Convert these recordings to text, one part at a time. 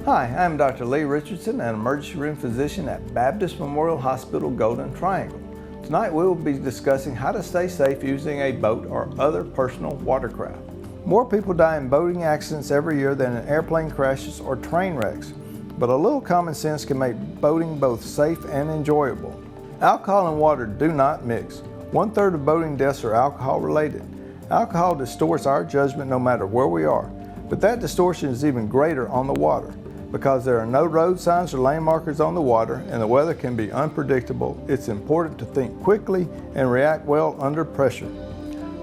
Hi, I'm Dr. Lee Richardson, an emergency room physician at Baptist Memorial Hospital Golden Triangle. Tonight we will be discussing how to stay safe using a boat or other personal watercraft. More people die in boating accidents every year than in airplane crashes or train wrecks, but a little common sense can make boating both safe and enjoyable. Alcohol and water do not mix. 1/3 of boating deaths are alcohol related. Alcohol distorts our judgment no matter where we are, but that distortion is even greater on the water. Because there are no road signs or lane markers on the water and the weather can be unpredictable, it's important to think quickly and react well under pressure.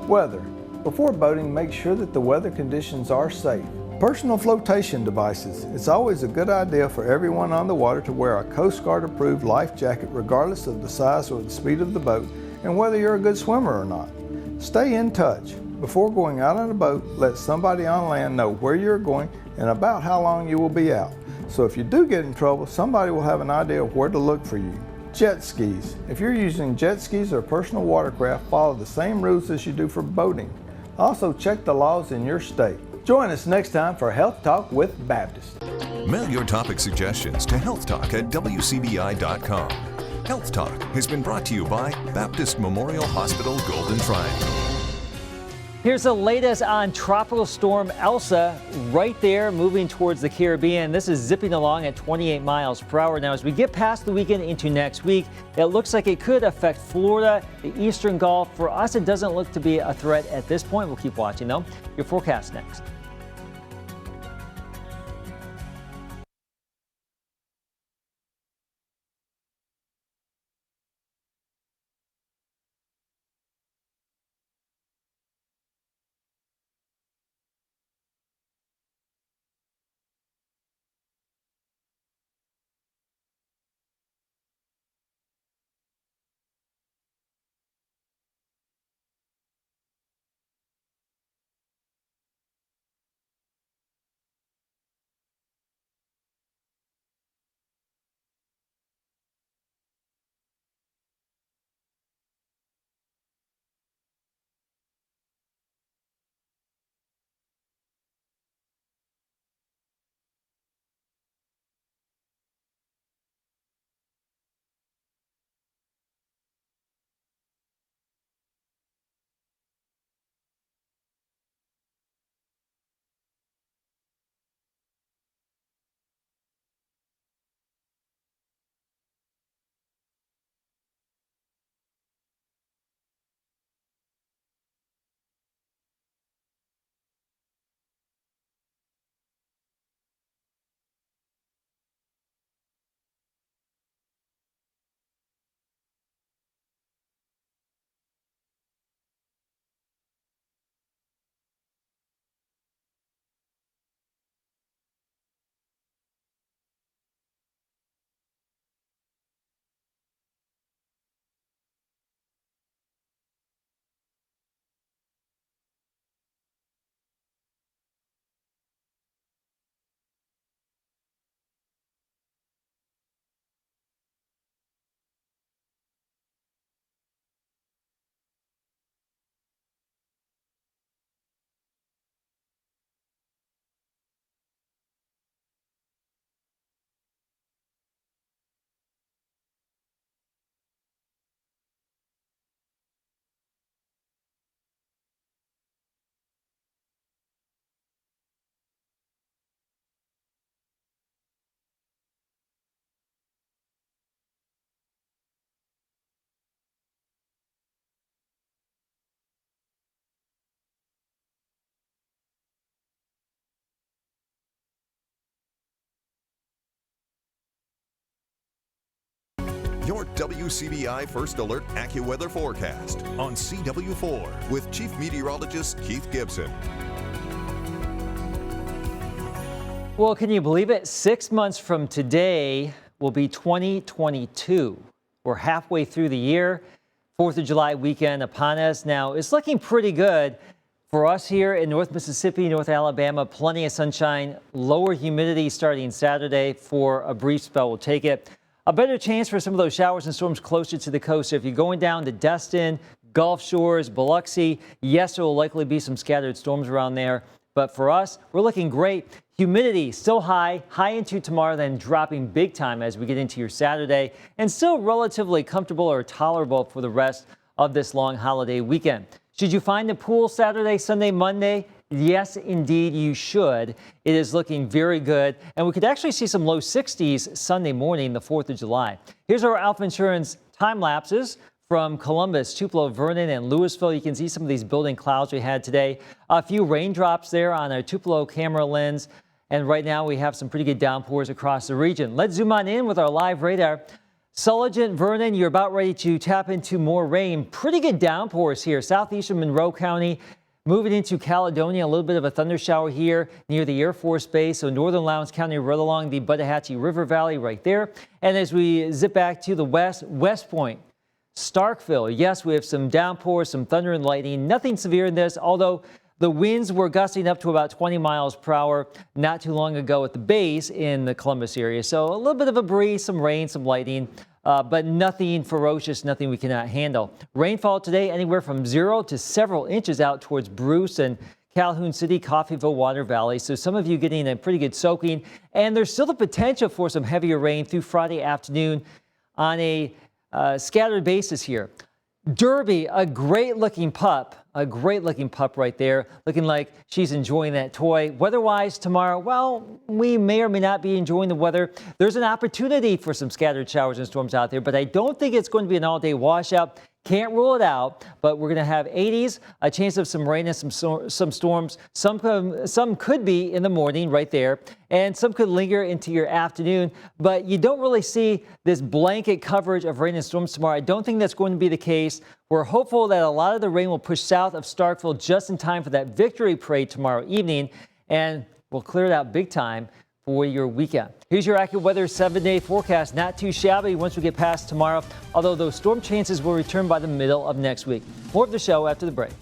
Weather. Before boating, make sure that the weather conditions are safe. Personal flotation devices. It's always a good idea for everyone on the water to wear a Coast Guard approved life jacket regardless of the size or the speed of the boat and whether you're a good swimmer or not. Stay in touch. Before going out on a boat, let somebody on land know where you're going and about how long you will be out. So if you do get in trouble, somebody will have an idea of where to look for you. Jet skis. If you're using jet skis or personal watercraft, follow the same rules as you do for boating. Also check the laws in your state. Join us next time for Health Talk with Baptist. Mail your topic suggestions to healthtalk@wcbi.com. Health Talk has been brought to you by Baptist Memorial Hospital Golden Triangle. Here's the latest on Tropical Storm Elsa, right there moving towards the Caribbean. This is zipping along at 28 miles per hour. Now, as we get past the weekend into next week, it looks like it could affect Florida, the Eastern Gulf. For us, it doesn't look to be a threat at this point. We'll keep watching, though. Your forecast next. Your WCBI First Alert AccuWeather forecast on CW4 with Chief Meteorologist Keith Gibson. Well, can you believe it? 6 months from today will be 2022. We're halfway through the year. 4th of July weekend upon us. Now, it's looking pretty good for us here in North Mississippi, North Alabama. Plenty of sunshine, lower humidity starting Saturday for a brief spell. We'll take it. A better chance for some of those showers and storms closer to the coast. So if you're going down to Destin, Gulf Shores, Biloxi, yes, there will likely be some scattered storms around there. But for us, we're looking great. Humidity still high into tomorrow, then dropping big time as we get into your Saturday, and still relatively comfortable or tolerable for the rest of this long holiday weekend. Should you find the pool Saturday, Sunday, Monday? Yes, indeed, you should. It is looking very good, and we could actually see some low 60s Sunday morning, the 4th of July. Here's our Alpha Insurance time lapses from Columbus, Tupelo, Vernon, and Louisville. You can see some of these building clouds we had today. A few raindrops there on our Tupelo camera lens, and right now we have some pretty good downpours across the region. Let's zoom on in with our live radar. Sulligent, Vernon, you're about ready to tap into more rain. Pretty good downpours here. Southeastern Monroe County, moving into Caledonia, a little bit of a thunder shower here near the Air Force Base. So northern Lowndes County right along the Buttahatchee River Valley right there. And as we zip back to the west, West Point, Starkville, yes, we have some downpours, some thunder and lightning. Nothing severe in this, although the winds were gusting up to about 20 miles per hour not too long ago at the base in the Columbus area. So a little bit of a breeze, some rain, some lightning, but nothing ferocious, nothing we cannot handle. Rainfall today anywhere from 0 to several inches out towards Bruce and Calhoun City, Coffeyville, Water Valley. So some of you getting a pretty good soaking. And there's still the potential for some heavier rain through Friday afternoon on a scattered basis here. Derby, a great looking pup right there, looking like she's enjoying that toy. Weather-wise tomorrow, well, we may or may not be enjoying the weather. There's an opportunity for some scattered showers and storms out there, but I don't think it's going to be an all-day washout. Can't rule it out, but we're going to have 80s, a chance of some rain and some storms. Some could be in the morning right there, and some could linger into your afternoon, but you don't really see this blanket coverage of rain and storms tomorrow. I don't think that's going to be the case. We're hopeful that a lot of the rain will push south of Starkville just in time for that victory parade tomorrow evening, and we'll clear it out big time for your weekend. Here's your AccuWeather 7-day forecast. Not too shabby once we get past tomorrow, although those storm chances will return by the middle of next week. More of the show after the break.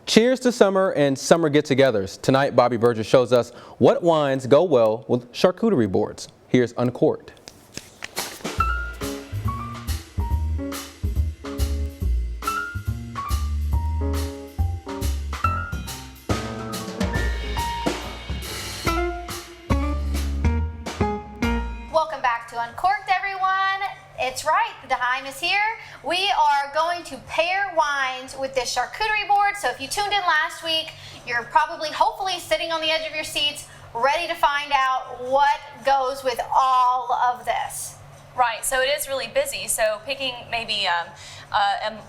Cheers to summer and summer get-togethers. Tonight, Bobby Burgess shows us what wines go well with charcuterie boards. Here's Uncorked. Welcome back to Uncorked, everyone. It's right, the time is here. We are going to pair wines with this charcuterie board. So if you tuned in last week, you're probably, hopefully, sitting on the edge of your seats, ready to find out what goes with all of this. Right, so it is really busy. So picking maybe a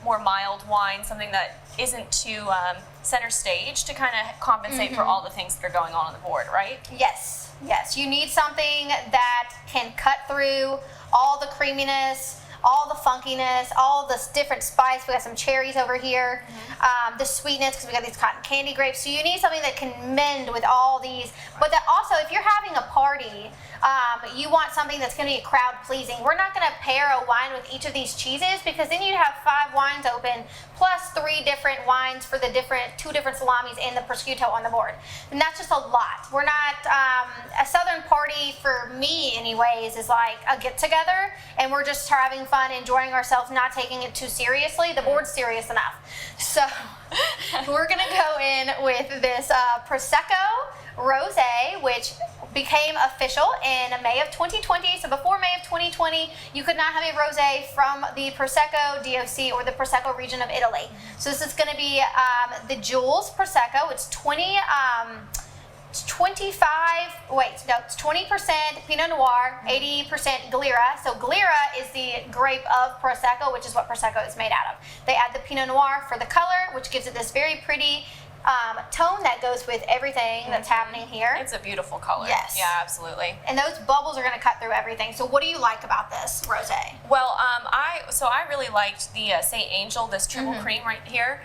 more mild wine, something that isn't too center stage to kind of compensate for all the things that are going on the board, right? Yes, yes. You need something that can cut through all the creaminess, all the funkiness, all this different spice. We got some cherries over here, the sweetness because we got these cotton candy grapes. So you need something that can mend with all these. But that also, if you're having a party, you want something that's going to be crowd pleasing. We're not going to pair a wine with each of these cheeses because then you'd have 5 wines open plus 3 different wines for the 2 different salamis and the prosciutto on the board. And that's just a lot. We're not, a Southern party for me anyways is like a get together and we're just having fun, enjoying ourselves, not taking it too seriously. The board's serious enough. So we're going to go in with this Prosecco Rose, which became official in May of 2020. So before May of 2020, you could not have a rosé from the Prosecco DOC or the Prosecco region of Italy. So this is going to be the Jules Prosecco. It's 20% Pinot Noir, 80% Glera. So Glera is the grape of Prosecco, which is what Prosecco is made out of. They add the Pinot Noir for the color, which gives it this very pretty tone that goes with everything that's happening here. It's a beautiful color. Yes. Yeah, absolutely. And those bubbles are going to cut through everything. So what do you like about this rosé? Well, I really liked the St. Angel, this triple cream right here,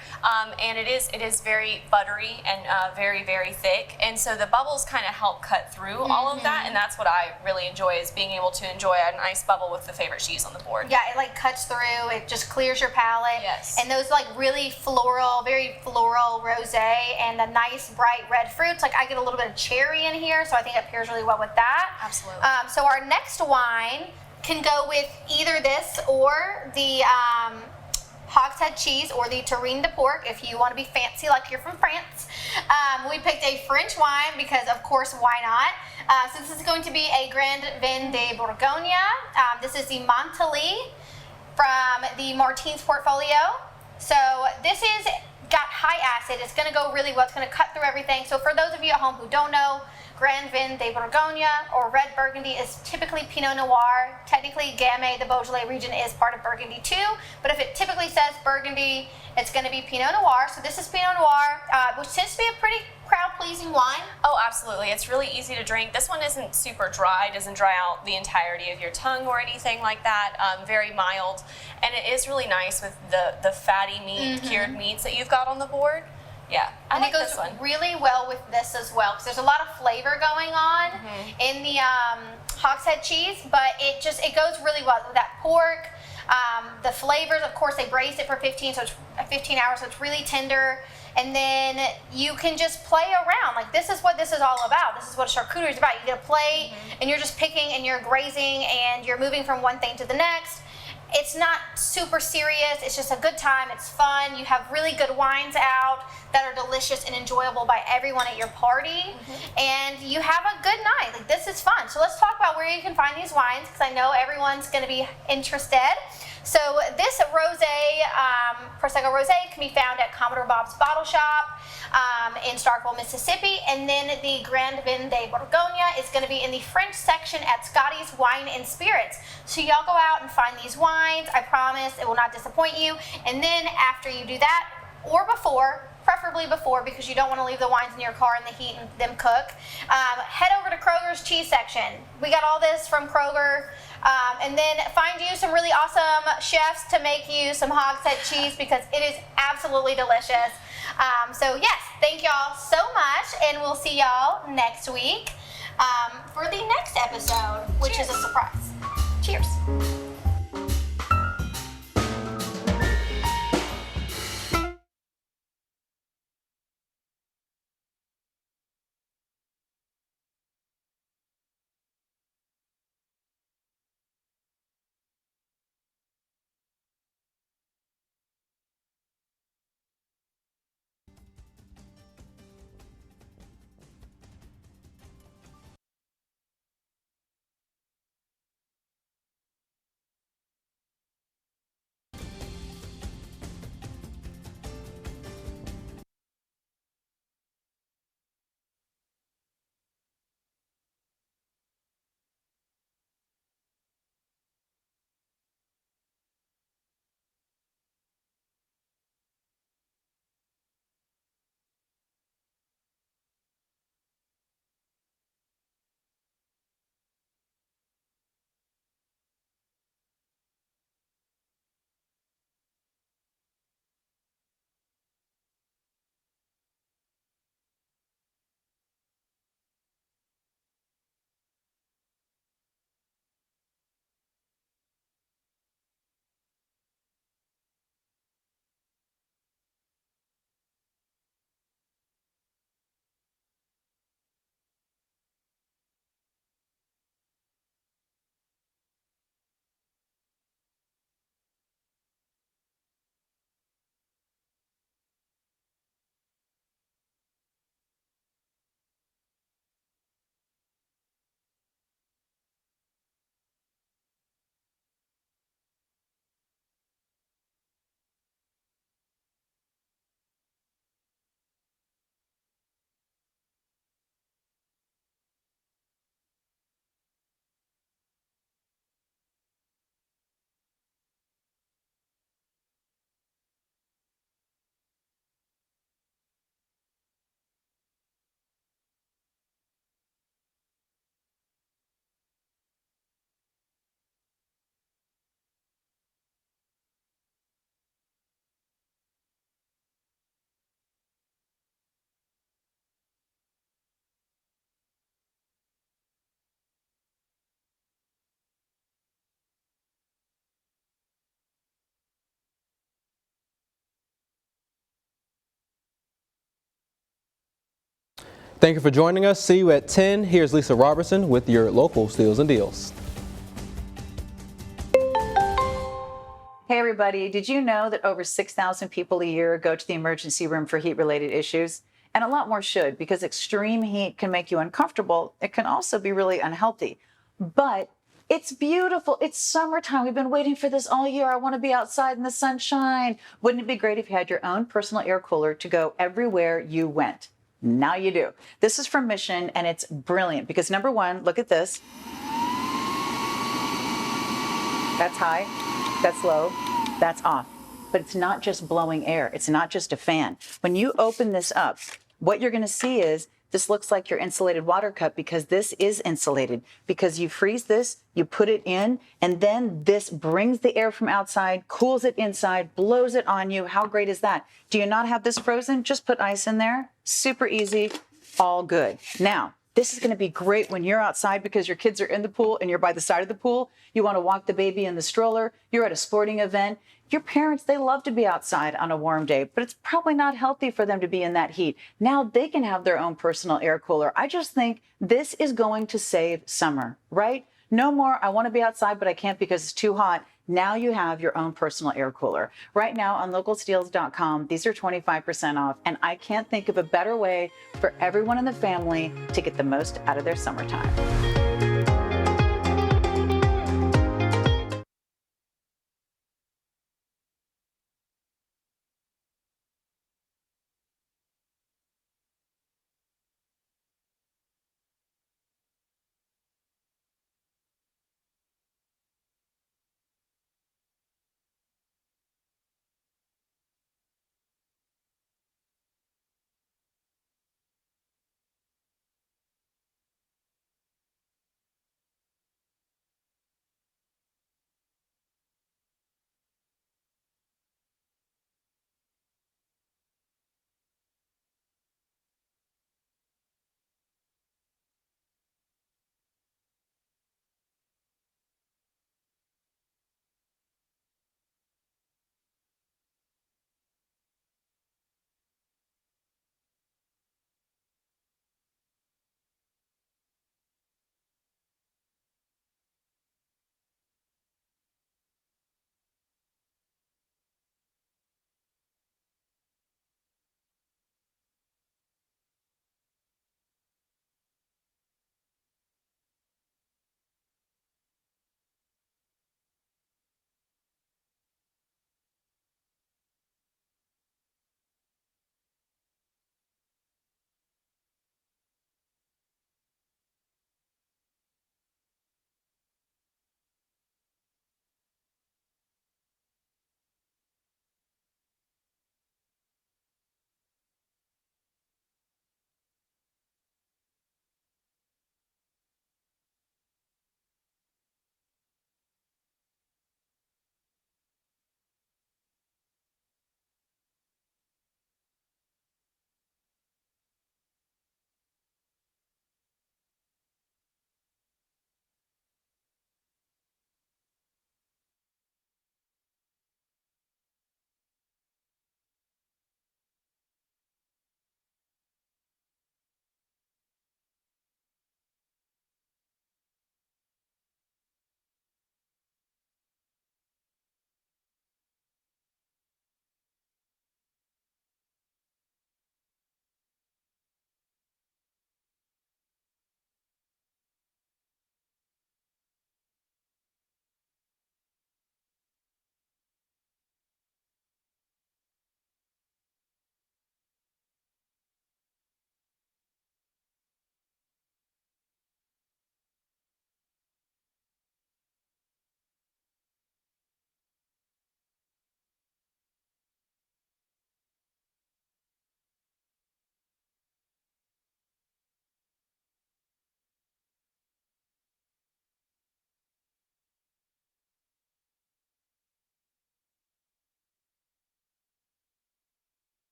and it is very buttery and very, very thick, and so the bubbles kind of help cut through all of that, and that's what I really enjoy, is being able to enjoy a nice bubble with the favorite cheese on the board. Yeah, it like cuts through. It just clears your palate. Yes. And those like really floral, very floral rosé and the nice bright red fruits. Like I get a little bit of cherry in here, so I think it pairs really well with that. Absolutely. So our next wine can go with either this or the hogshead cheese or the terrine de porc if you want to be fancy like you're from France. We picked a French wine because, of course, why not? So this is going to be a Grand Vin de Bourgogne. This is the Montelly from the Martins portfolio. So this is got high acid. It's going to go really well. It's going to cut through everything. So for those of you at home who don't know, Grand Vin de Bourgogne or red Burgundy is typically Pinot Noir. Technically, Gamay, the Beaujolais region, is part of Burgundy too. But if it typically says Burgundy, it's going to be Pinot Noir. So this is Pinot Noir, which tends to be a pretty crowd-pleasing wine. Oh, absolutely. It's really easy to drink. This one isn't super dry. It doesn't dry out the entirety of your tongue or anything like that. Very mild. And it is really nice with the fatty meat, cured meats that you've got on the board. Yeah, I like this one. And it goes really well with this as well because there's a lot of flavor going on in the hogshead cheese, but it goes really well with that pork. The flavors, of course, they braised it for 15 hours, so it's really tender. And then you can just play around. Like this is what this is all about. This is what charcuterie is about. You get a plate and you're just picking and you're grazing and you're moving from one thing to the next. It's not super serious. It's just a good time. It's fun. You have really good wines out that are delicious and enjoyable by everyone at your party. And you have a good night. Like this is fun. So let's talk about where you can find these wines because I know everyone's going to be interested. So this rosé, Prosecco Rose, can be found at Commodore Bob's Bottle Shop in Starkville, Mississippi. And then the Grand Vin de Bourgogne is going to be in the French section at Scotty's Wine and Spirits. So y'all go out and find these wines. I promise it will not disappoint you. And then after you do that, or before, preferably before because you don't want to leave the wines in your car in the heat and them cook, head over to Kroger's cheese section. We got all this from Kroger. And then find you some really awesome chefs to make you some hogshead cheese because it is absolutely delicious. So yes, thank y'all so much, and we'll see y'all next week for the next episode, which is a surprise. Cheers. Thank you for joining us. See you at 10. Here's Lisa Robertson with your local Steals and Deals. Hey everybody, did you know that over 6,000 people a year go to the emergency room for heat-related issues? And a lot more should, because extreme heat can make you uncomfortable. It can also be really unhealthy. But it's beautiful. It's summertime. We've been waiting for this all year. I want to be outside in the sunshine. Wouldn't it be great if you had your own personal air cooler to go everywhere you went? Now you do. This is from Mission, and it's brilliant because number one, look at this. That's high. That's low, that's off. But it's not just blowing air. It's not just a fan. When you open this up, what you're gonna see is this looks like your insulated water cup because this is insulated. Because you freeze this, you put it in, and then this brings the air from outside, cools it inside, blows it on you. How great is that? Do you not have this frozen? Just put ice in there. Super easy, all good. Now, this is going to be great when you're outside because your kids are in the pool and you're by the side of the pool. You want to walk the baby in the stroller. You're at a sporting event. Your parents, they love to be outside on a warm day, but it's probably not healthy for them to be in that heat. Now they can have their own personal air cooler. I just think this is going to save summer, right? No more, I want to be outside, but I can't because it's too hot. Now you have your own personal air cooler. Right now on localsteals.com, these are 25% off, and I can't think of a better way for everyone in the family to get the most out of their summertime.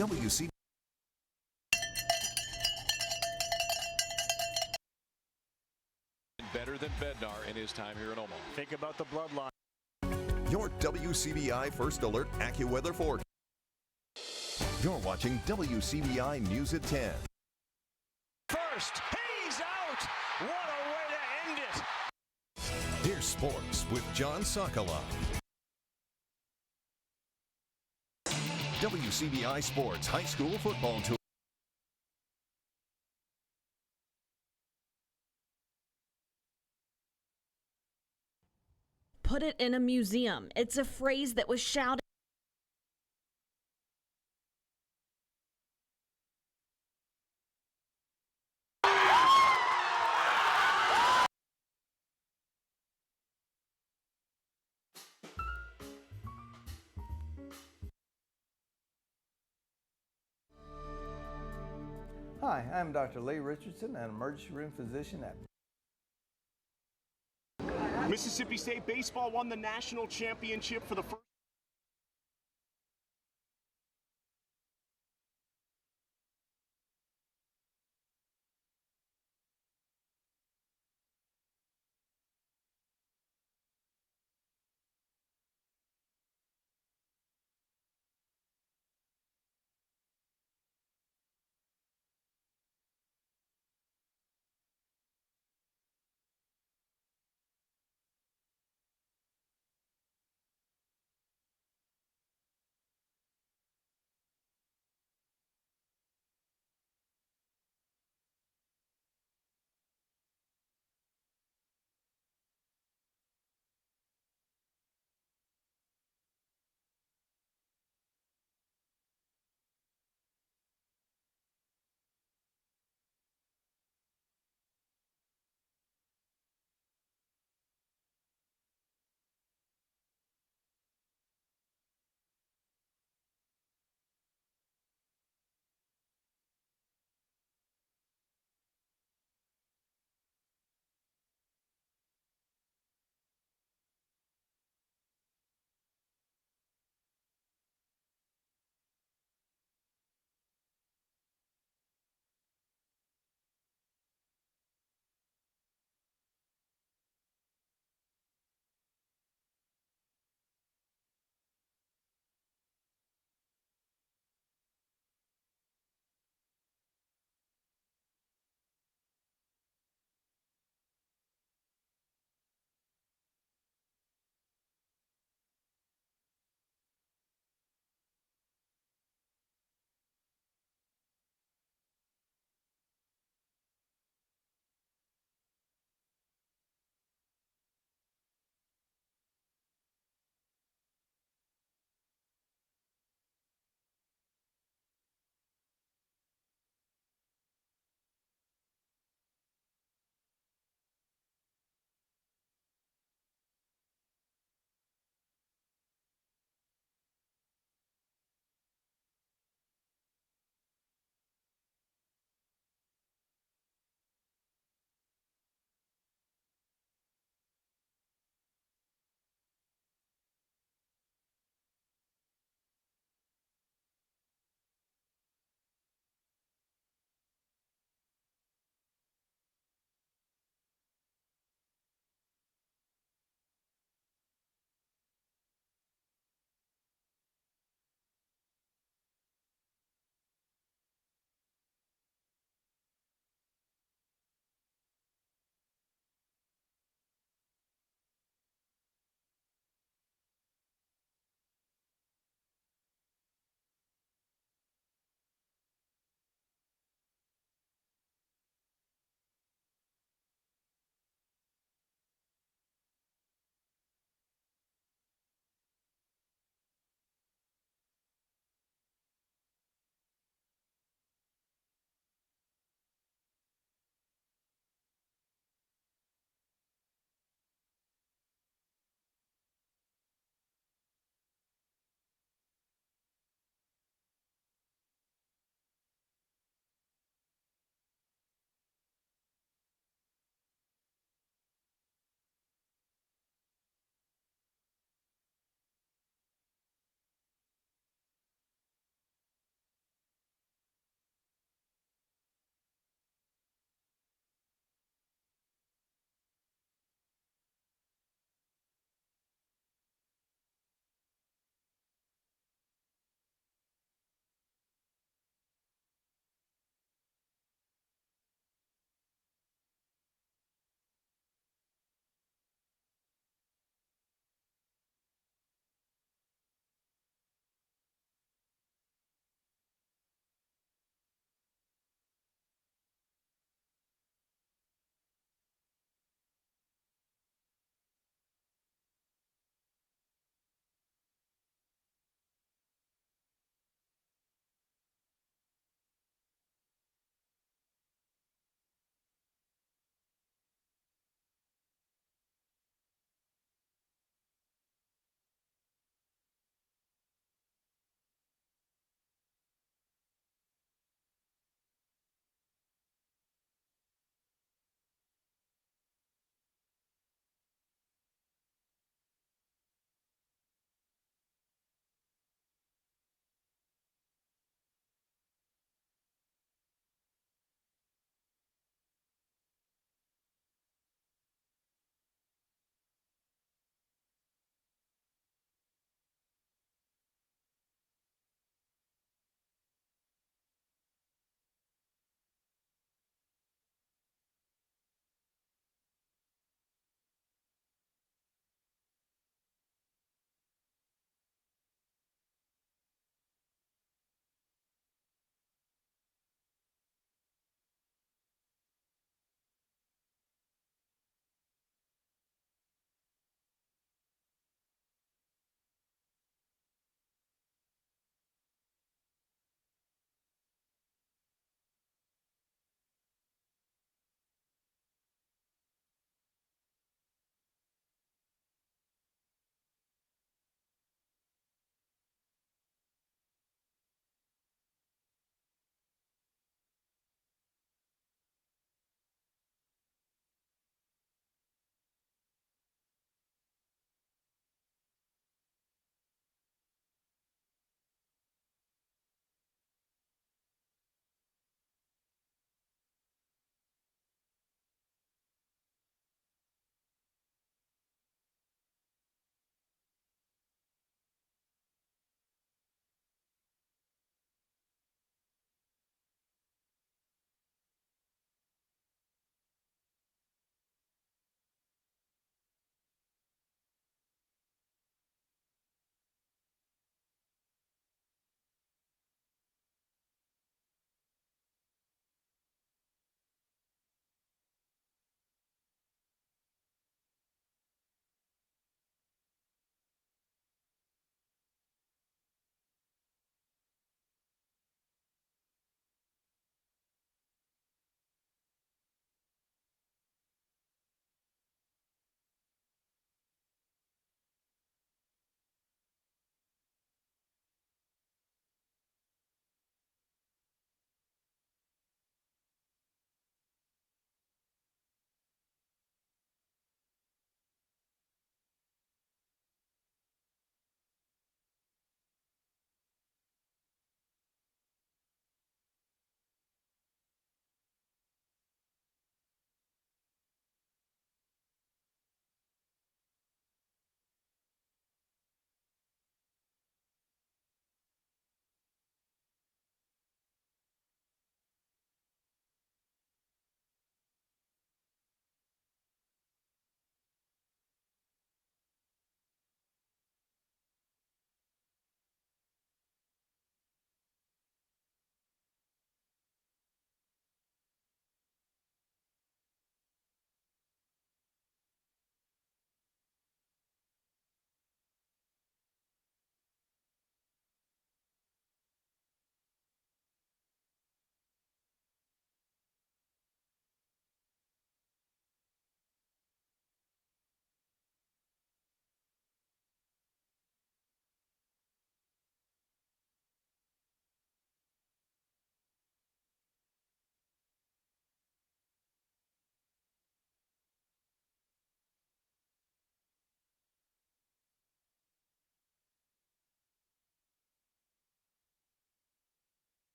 WCBI. Better than Bednar in his time here in Omaha. Think about the bloodline. Your WCBI First Alert AccuWeather forecast. You're watching WCBI News at 10. First, he's out. What a way to end it. Here's sports with John Sokolow. WCBI Sports High School Football Tour. Put it in a museum. It's a phrase that was shouted. Hi, I'm Dr. Lee Richardson, an emergency room physician at Mississippi State baseball won the national championship for the first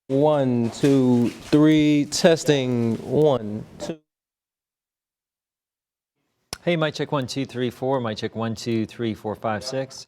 1, 2, 3, testing. 1, 2. Hey, mic check 1, 2, 3, 4. Mic check 1, 2, 3, 4, 5, 6.